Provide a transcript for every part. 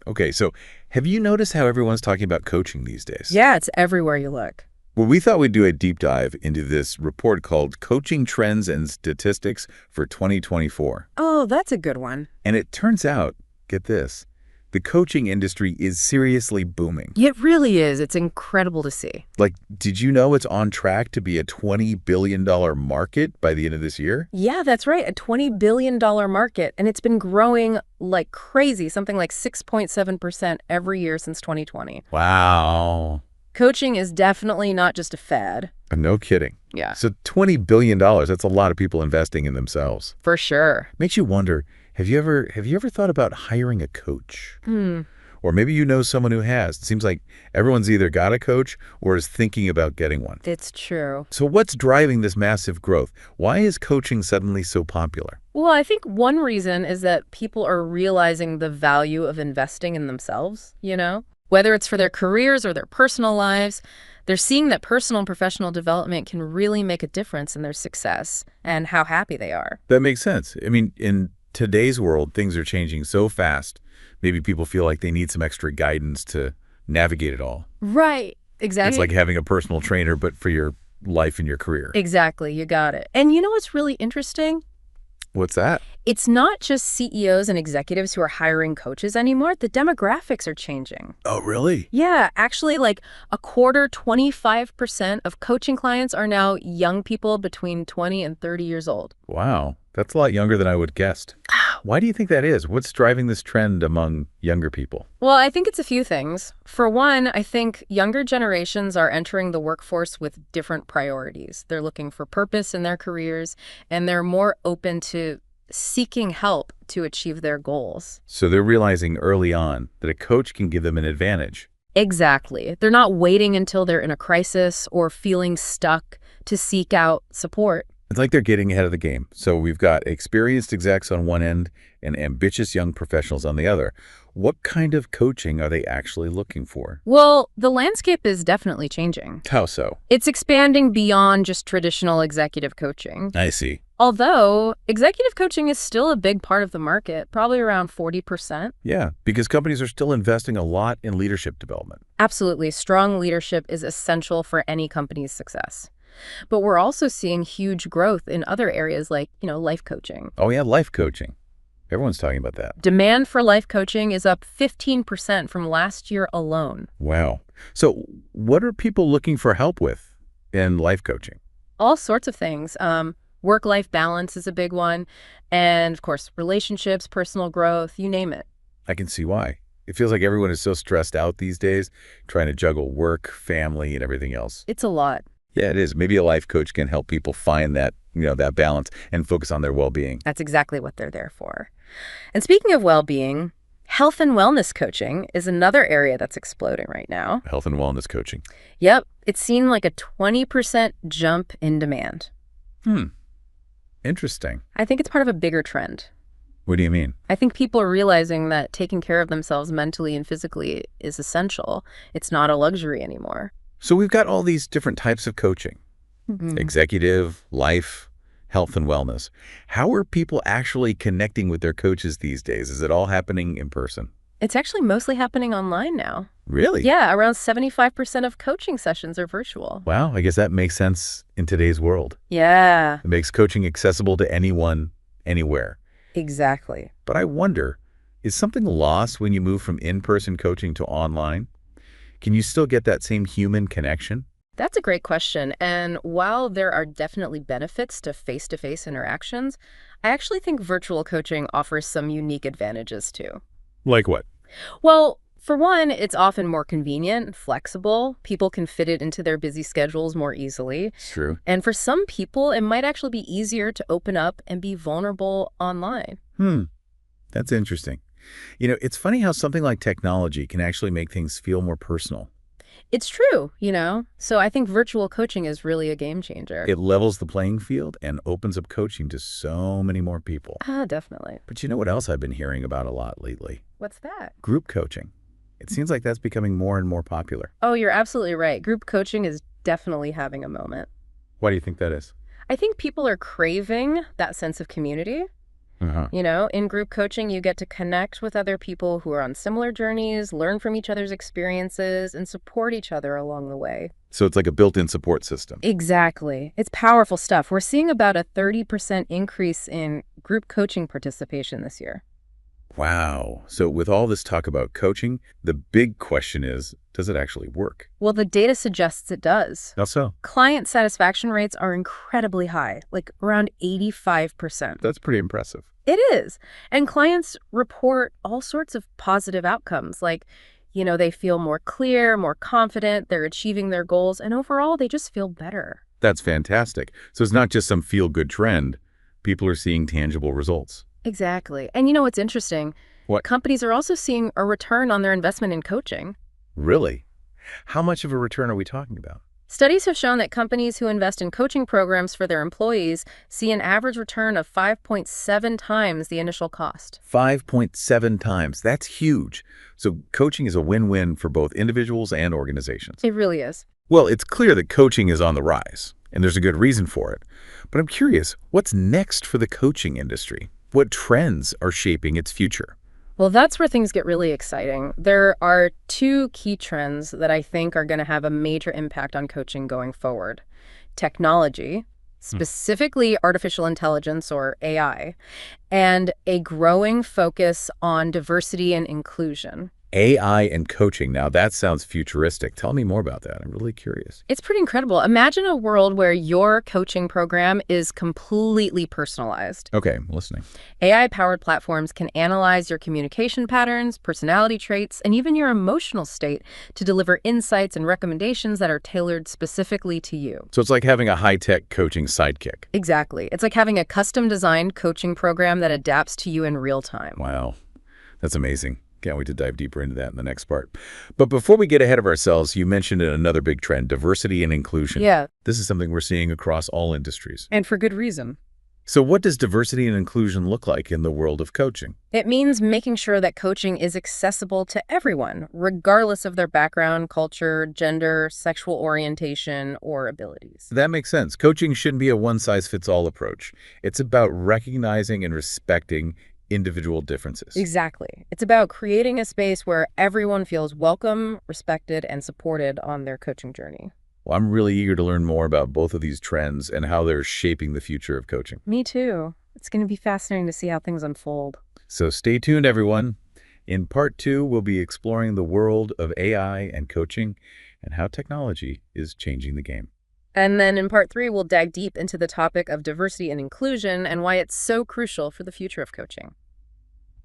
Okay, so have you noticed how everyone's talking about coaching these days? Yeah, it's everywhere you look. Well, we thought we'd do a deep dive into this report called Coaching Trends and Statistics for 2024. Oh, that's a good one. And it turns out, get this, the coaching industry is seriously booming. It really is. It's incredible to see. Like, did you know it's on track to be a $20 billion market by the end of this year? Yeah, that's right. A $20 billion market. And it's been growing like crazy, something like 6.7% every year since 2020. Wow. Coaching is definitely not just a fad. No kidding. Yeah. So $20 billion, that's a lot of people investing in themselves. For sure. Makes you wonder, have you ever thought about hiring a coach? Or maybe you know someone who has. It seems like everyone's either got a coach or is thinking about getting one. It's true. So what's driving this massive growth? Why is coaching suddenly so popular? Well, I think one reason is that people are realizing the value of investing in themselves, Whether it's for their careers or their personal lives, they're seeing that personal and professional development can really make a difference in their success and how happy they are. That makes sense. I mean, in today's world, things are changing so fast. Maybe people feel like they need some extra guidance to navigate it all. Right. Exactly. It's like having a personal trainer, but for your life and your career. Exactly. You got it. And you know what's really interesting? What's that? It's not just CEOs and executives who are hiring coaches anymore. The demographics are changing. Oh, really? Yeah, actually, like a quarter, 25% of coaching clients are now young people between 20 and 30 years old. Wow. That's a lot younger than I would have guessed. Why do you think that is? What's driving this trend among younger people? Well, I think it's a few things. For one, I think younger generations are entering the workforce with different priorities. They're looking for purpose in their careers, and they're more open to seeking help to achieve their goals. So they're realizing early on that a coach can give them an advantage. Exactly. They're not waiting until they're in a crisis or feeling stuck to seek out support. It's like they're getting ahead of the game. So we've got experienced execs on one end and ambitious young professionals on the other. What kind of coaching are they actually looking for? Well, the landscape is definitely changing. How so? It's expanding beyond just traditional executive coaching. I see. Although executive coaching is still a big part of the market, probably around 40%. Yeah, because companies are still investing a lot in leadership development. Absolutely. Strong leadership is essential for any company's success. But we're also seeing huge growth in other areas like, life coaching. Oh, yeah, life coaching. Everyone's talking about that. Demand for life coaching is up 15% from last year alone. Wow. So what are people looking for help with in life coaching? All sorts of things. Work-life balance is a big one. And, of course, relationships, personal growth, you name it. I can see why. It feels like everyone is so stressed out these days, trying to juggle work, family, and everything else. It's a lot. Yeah, it is. Maybe a life coach can help people find that, that balance and focus on their well-being. That's exactly what they're there for. And speaking of well-being, health and wellness coaching is another area that's exploding right now. Health and wellness coaching. Yep. It's seen like a 20% jump in demand. Interesting. I think it's part of a bigger trend. What do you mean? I think people are realizing that taking care of themselves mentally and physically is essential. It's not a luxury anymore. So we've got all these different types of coaching. Executive, life, health, and wellness. How are people actually connecting with their coaches these days? Is it all happening in person? It's actually mostly happening online now. Really? Yeah, around 75% of coaching sessions are virtual. Wow, I guess that makes sense in today's world. Yeah. It makes coaching accessible to anyone, anywhere. Exactly. But I wonder, is something lost when you move from in-person coaching to online? Can you still get that same human connection? That's a great question. And while there are definitely benefits to face-to-face interactions, I actually think virtual coaching offers some unique advantages too. Like what? Well, for one, it's often more convenient and flexible. People can fit it into their busy schedules more easily. It's true. And for some people, it might actually be easier to open up and be vulnerable online. That's interesting. It's funny how something like technology can actually make things feel more personal. It's true, So I think virtual coaching is really a game changer. It levels the playing field and opens up coaching to so many more people. Definitely. But you know what else I've been hearing about a lot lately? What's that? Group coaching. It seems like that's becoming more and more popular. Oh, you're absolutely right. Group coaching is definitely having a moment. Why do you think that is? I think people are craving that sense of community. Uh-huh. In group coaching, you get to connect with other people who are on similar journeys, learn from each other's experiences, and support each other along the way. So it's like a built-in support system. Exactly. It's powerful stuff. We're seeing about a 30% increase in group coaching participation this year. Wow. So with all this talk about coaching, the big question is, does it actually work? Well, the data suggests it does. How so? Client satisfaction rates are incredibly high, like around 85%. That's pretty impressive. It is. And clients report all sorts of positive outcomes, like, they feel more clear, more confident, they're achieving their goals, and overall, they just feel better. That's fantastic. So it's not just some feel-good trend. People are seeing tangible results. Exactly. And what's interesting? What? Companies are also seeing a return on their investment in coaching. Really? How much of a return are we talking about? Studies have shown that companies who invest in coaching programs for their employees see an average return of 5.7 times the initial cost. 5.7 times. That's huge. So coaching is a win-win for both individuals and organizations. It really is. Well, it's clear that coaching is on the rise, and there's a good reason for it. But I'm curious, what's next for the coaching industry? What trends are shaping its future? Well, that's where things get really exciting. There are two key trends that I think are going to have a major impact on coaching going forward. Technology, specifically artificial intelligence or AI, and a growing focus on diversity and inclusion. AI and coaching. Now, that sounds futuristic. Tell me more about that. I'm really curious. It's pretty incredible. Imagine a world where your coaching program is completely personalized. Okay, I'm listening. AI-powered platforms can analyze your communication patterns, personality traits, and even your emotional state to deliver insights and recommendations that are tailored specifically to you. So it's like having a high-tech coaching sidekick. Exactly. It's like having a custom-designed coaching program that adapts to you in real time. Wow, that's amazing. Can't wait to dive deeper into that in the next part. But before we get ahead of ourselves, you mentioned another big trend, diversity and inclusion. Yeah. This is something we're seeing across all industries. And for good reason. So what does diversity and inclusion look like in the world of coaching? It means making sure that coaching is accessible to everyone, regardless of their background, culture, gender, sexual orientation, or abilities. That makes sense. Coaching shouldn't be a one-size-fits-all approach. It's about recognizing and respecting individual differences. Exactly. It's about creating a space where everyone feels welcome, respected, and supported on their coaching journey. Well, I'm really eager to learn more about both of these trends and how they're shaping the future of coaching. Me too. It's going to be fascinating to see how things unfold. So stay tuned, everyone. In part 2, we'll be exploring the world of AI and coaching and how technology is changing the game. And then in part 3, we'll dive deep into the topic of diversity and inclusion and why it's so crucial for the future of coaching.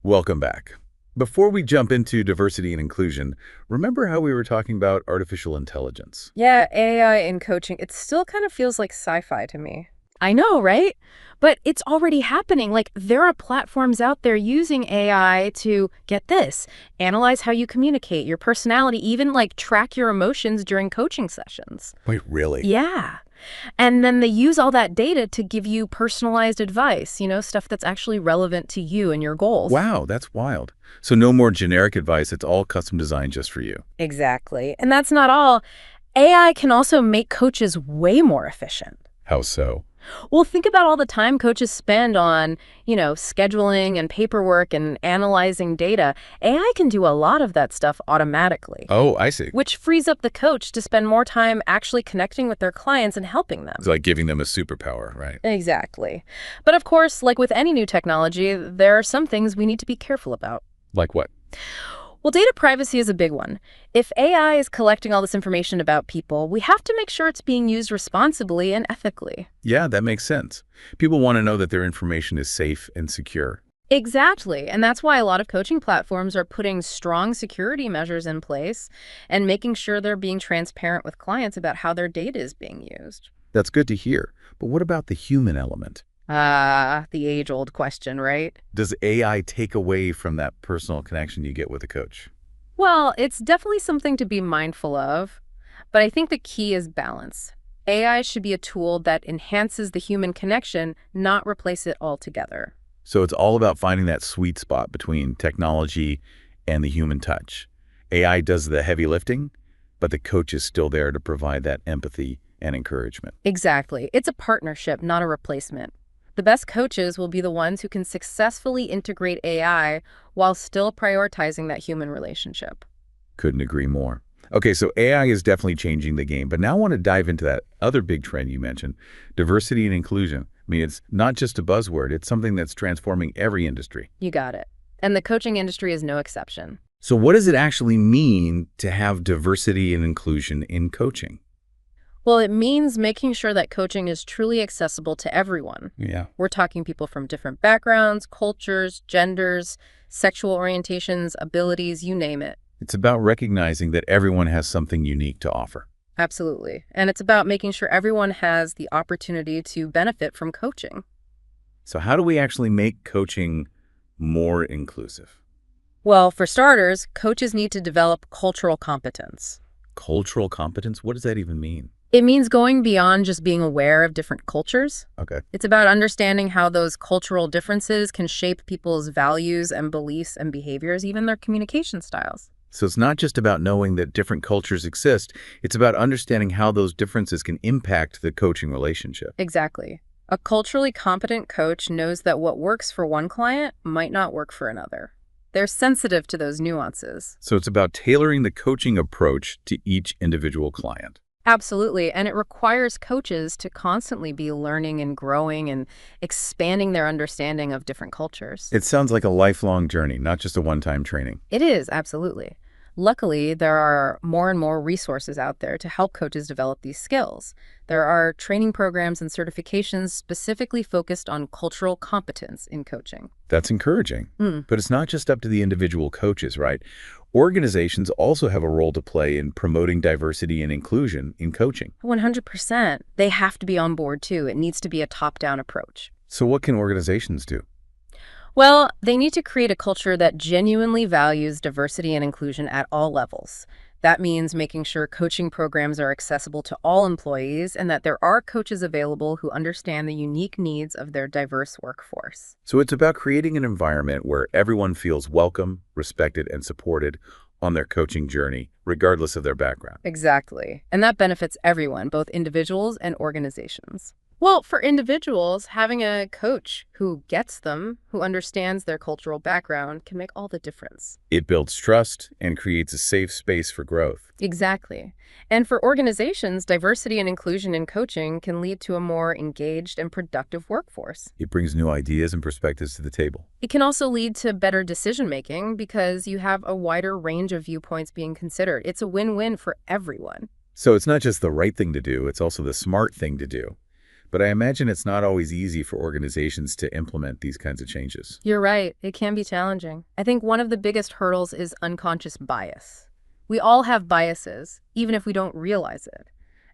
Welcome back. Before we jump into diversity and inclusion, remember how we were talking about artificial intelligence? Yeah, AI in coaching, it still kind of feels like sci-fi to me. I know, right? But it's already happening. Like, there are platforms out there using AI to, get this, analyze how you communicate, your personality, even like track your emotions during coaching sessions. Wait, really? Yeah. And then they use all that data to give you personalized advice, stuff that's actually relevant to you and your goals. Wow, that's wild. So no more generic advice. It's all custom designed just for you. Exactly. And that's not all. AI can also make coaches way more efficient. How so? Well, think about all the time coaches spend on, scheduling and paperwork and analyzing data. AI can do a lot of that stuff automatically. Oh, I see. Which frees up the coach to spend more time actually connecting with their clients and helping them. It's like giving them a superpower, right? Exactly. But of course, like with any new technology, there are some things we need to be careful about. Like what? Well, data privacy is a big one. If AI is collecting all this information about people, we have to make sure it's being used responsibly and ethically. Yeah, that makes sense. People want to know that their information is safe and secure. Exactly. And that's why a lot of coaching platforms are putting strong security measures in place and making sure they're being transparent with clients about how their data is being used. That's good to hear. But what about the human element? The age-old question, right? Does AI take away from that personal connection you get with a coach? Well, it's definitely something to be mindful of, but I think the key is balance. AI should be a tool that enhances the human connection, not replace it altogether. So it's all about finding that sweet spot between technology and the human touch. AI does the heavy lifting, but the coach is still there to provide that empathy and encouragement. Exactly. It's a partnership, not a replacement. The best coaches will be the ones who can successfully integrate AI while still prioritizing that human relationship. Couldn't agree more. Okay, so AI is definitely changing the game, but now I want to dive into that other big trend you mentioned, diversity and inclusion. I mean, it's not just a buzzword, it's something that's transforming every industry. You got it. And the coaching industry is no exception. So what does it actually mean to have diversity and inclusion in coaching? Well, it means making sure that coaching is truly accessible to everyone. Yeah. We're talking people from different backgrounds, cultures, genders, sexual orientations, abilities, you name it. It's about recognizing that everyone has something unique to offer. Absolutely. And it's about making sure everyone has the opportunity to benefit from coaching. So how do we actually make coaching more inclusive? Well, for starters, coaches need to develop cultural competence. Cultural competence? What does that even mean? It means going beyond just being aware of different cultures. Okay. It's about understanding how those cultural differences can shape people's values and beliefs and behaviors, even their communication styles. So it's not just about knowing that different cultures exist, it's about understanding how those differences can impact the coaching relationship. Exactly. A culturally competent coach knows that what works for one client might not work for another. They're sensitive to those nuances. So it's about tailoring the coaching approach to each individual client. Absolutely. And it requires coaches to constantly be learning and growing and expanding their understanding of different cultures. It sounds like a lifelong journey, not just a one-time training. It is, absolutely. Luckily, there are more and more resources out there to help coaches develop these skills. There are training programs and certifications specifically focused on cultural competence in coaching. That's encouraging. But it's not just up to the individual coaches, right? Organizations also have a role to play in promoting diversity and inclusion in coaching. 100%. They have to be on board too. It needs to be a top-down approach. So what can organizations do? Well, they need to create a culture that genuinely values diversity and inclusion at all levels. That means making sure coaching programs are accessible to all employees and that there are coaches available who understand the unique needs of their diverse workforce. So it's about creating an environment where everyone feels welcome, respected, and supported on their coaching journey, regardless of their background. Exactly. And that benefits everyone, both individuals and organizations. Well, for individuals, having a coach who gets them, who understands their cultural background, can make all the difference. It builds trust and creates a safe space for growth. Exactly. And for organizations, diversity and inclusion in coaching can lead to a more engaged and productive workforce. It brings new ideas and perspectives to the table. It can also lead to better decision-making because you have a wider range of viewpoints being considered. It's a win-win for everyone. So it's not just the right thing to do, it's also the smart thing to do. But I imagine it's not always easy for organizations to implement these kinds of changes. You're right. It can be challenging. I think one of the biggest hurdles is unconscious bias. We all have biases, even if we don't realize it.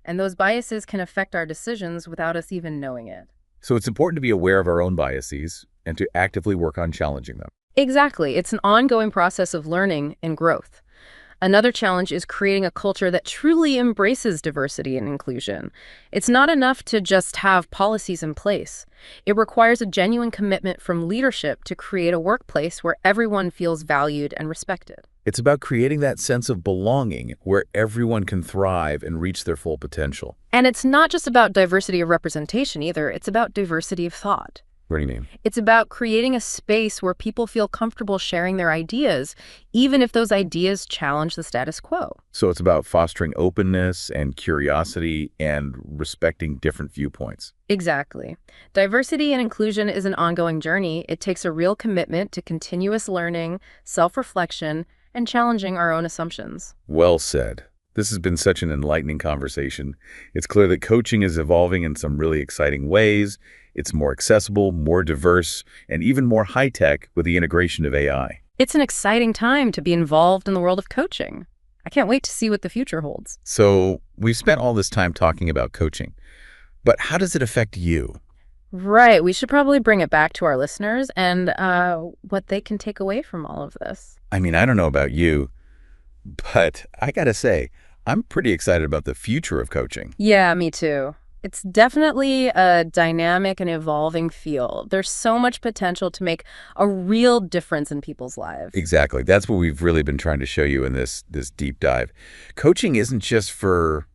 And those biases can affect our decisions without us even knowing it. So it's important to be aware of our own biases and to actively work on challenging them. Exactly. It's an ongoing process of learning and growth. Another challenge is creating a culture that truly embraces diversity and inclusion. It's not enough to just have policies in place. It requires a genuine commitment from leadership to create a workplace where everyone feels valued and respected. It's about creating that sense of belonging where everyone can thrive and reach their full potential. And it's not just about diversity of representation either. It's about diversity of thought. What do you mean? It's about creating a space where people feel comfortable sharing their ideas, even if those ideas challenge the status quo. So it's about fostering openness and curiosity and respecting different viewpoints. Exactly. Diversity and inclusion is an ongoing journey. It takes a real commitment to continuous learning, self-reflection, and challenging our own assumptions. Well said. This has been such an enlightening conversation. It's clear that coaching is evolving in some really exciting ways. It's more accessible, more diverse, and even more high-tech with the integration of AI. It's an exciting time to be involved in the world of coaching. I can't wait to see what the future holds. So we've spent all this time talking about coaching, but how does it affect you? Right. We should probably bring it back to our listeners and what they can take away from all of this. I mean, I don't know about you, but I gotta say, I'm pretty excited about the future of coaching. Yeah, me too. It's definitely a dynamic and evolving field. There's so much potential to make a real difference in people's lives. Exactly. That's what we've really been trying to show you in this deep dive. Coaching isn't just for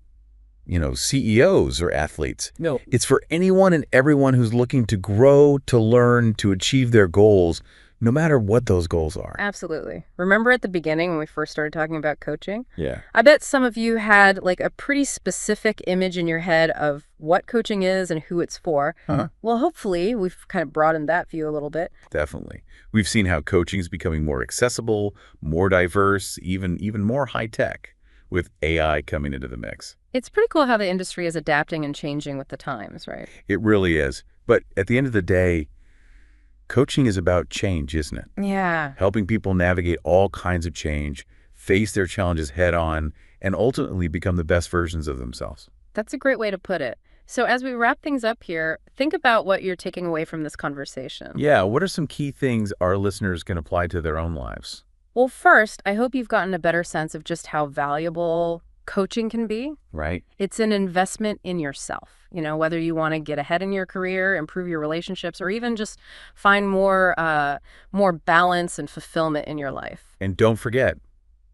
CEOs or athletes. No. It's for anyone and everyone who's looking to grow, to learn, to achieve their goals, no matter what those goals are. Absolutely. Remember at the beginning when we first started talking about coaching? Yeah. I bet some of you had like a pretty specific image in your head of what coaching is and who it's for. Uh-huh. Well, hopefully we've kind of broadened that view a little bit. Definitely. We've seen how coaching is becoming more accessible, more diverse, even more high-tech, with AI coming into the mix. It's pretty cool how the industry is adapting and changing with the times, right? It really is. But at the end of the day, coaching is about change, isn't it? Yeah. Helping people navigate all kinds of change, face their challenges head on, and ultimately become the best versions of themselves. That's a great way to put it. So as we wrap things up here, think about what you're taking away from this conversation. Yeah, what are some key things our listeners can apply to their own lives? Well, first, I hope you've gotten a better sense of just how valuable coaching can be. Right? It's an investment in yourself, whether you want to get ahead in your career, improve your relationships, or even just find more balance and fulfillment in your life. And don't forget,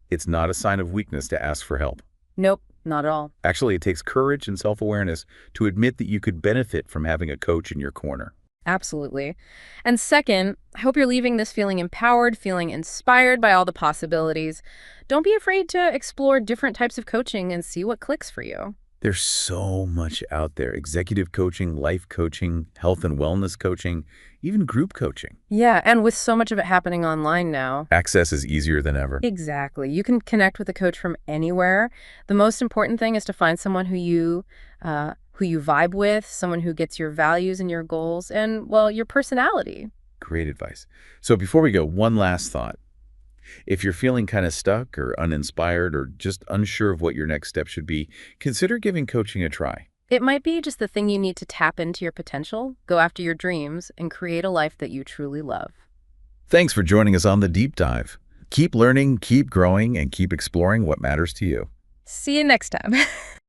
it's not a sign of weakness to ask for help. Nope, not at all. Actually, it takes courage and self-awareness to admit that you could benefit from having a coach in your corner. Absolutely. And second, I hope you're leaving this feeling empowered, feeling inspired by all the possibilities. Don't be afraid to explore different types of coaching and see what clicks for you. There's so much out there. Executive coaching, life coaching, health and wellness coaching, even group coaching. Yeah, and with so much of it happening online now. Access is easier than ever. Exactly. You can connect with a coach from anywhere. The most important thing is to find someone who you vibe with, someone who gets your values and your goals and, well, your personality. Great advice. So before we go, one last thought. If you're feeling kind of stuck or uninspired or just unsure of what your next step should be, consider giving coaching a try. It might be just the thing you need to tap into your potential, go after your dreams, and create a life that you truly love. Thanks for joining us on The Deep Dive. Keep learning, keep growing, and keep exploring what matters to you. See you next time.